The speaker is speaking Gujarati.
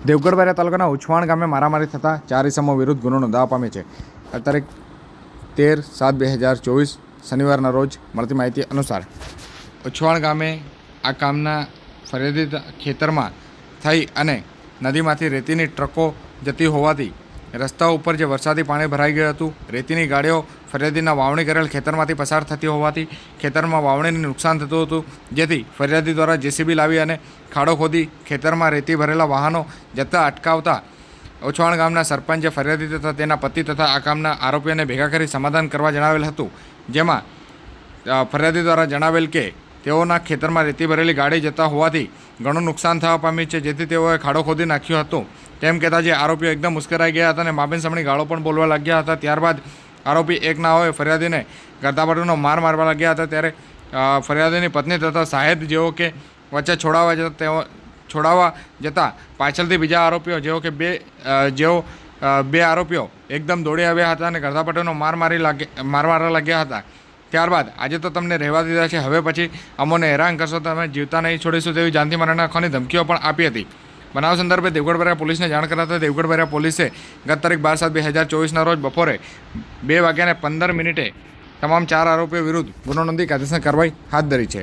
દેવગઢ બારિયા તાલુકાના ઉછવાણ ગામે મારામારી થતાં 4 ઇસમો વિરુદ્ધ ગુનો નોંધાવા પામ્યો છે. તારીખ 13/7/2024 શનિવારના રોજ મળતી માહિતી અનુસાર ઉછવાણ ગામે આ કામના ફરિયાદી ખેતરમાં થઈ અને નદીમાંથી રેતીની ટ્રકો જતી હોવાથી રસ્તા ઉપર જે વરસાદી પાણી ભરાઈ ગયું હતું. રેતીની ગાડીઓ ફરિયાદીના વાવણી કરેલ ખેતરમાંથી પસાર થતી હોવાથી ખેતરમાં વાવણીને નુકસાન થતું હતું, જેથી ફરિયાદી દ્વારા જેસીબી લાવી અને ખાડો ખોદી ખેતરમાં રેતી ભરેલા વાહનો જતા અટકાવતા ઉછવાણ ગામના સરપંચે ફરિયાદી તથા તેના પતિ તથા આ કામના આરોપીઓને ભેગા કરી સમાધાન કરવા જણાવેલ હતું. જેમાં ફરિયાદી દ્વારા જણાવેલ કે તેઓના ખેતરમાં રેતી ભરેલી ગાડી જતા હોવાથી ઘણું નુકસાન થવા પામ્યું છે, જેથી તેઓએ ખાડો ખોદી નાખ્યો હતો. તેમ કહેતા જે આરોપીઓ એકદમ મુસ્કરાઈ ગયા હતા અને માબેન સામણી ગાળો પણ બોલવા લાગ્યા હતા. ત્યારબાદ આરોપી એક ના હોય ફરિયાદીને ગરદાપટુનો માર મારવા લાગ્યા હતા. ત્યારે ફરિયાદીની પત્ની તથા સાહેબ જેઓ કે વચ્ચે છોડાવવા જતાં પાછળથી બીજા આરોપીઓ બે આરોપીઓ એકદમ દોડી આવ્યા હતા અને ગરદાપટુનો મારવા લાગ્યા હતા. ત્યારબાદ આજે તો તમને રહેવા દીધા છે, હવે પછી અમોને હેરાન કરશો તો અમે જીવતા નહીં છોડીશું તેવી જાનથી મારી નાખવાની ધમકીઓ પણ આપી હતી. બનાવ સંદર્ભે દેવગઢ બારિયા પોલીસને જાણ કરાતા દેવગઢ બારિયા પોલીસે ગત તારીખ 12/7/2024 રોજ બપોરે 2:15 તમામ 4 આરોપીઓ વિરુદ્ધ ગુનો નોંધી કાયદેસર કાર્યવાહી હાથ ધરી છે.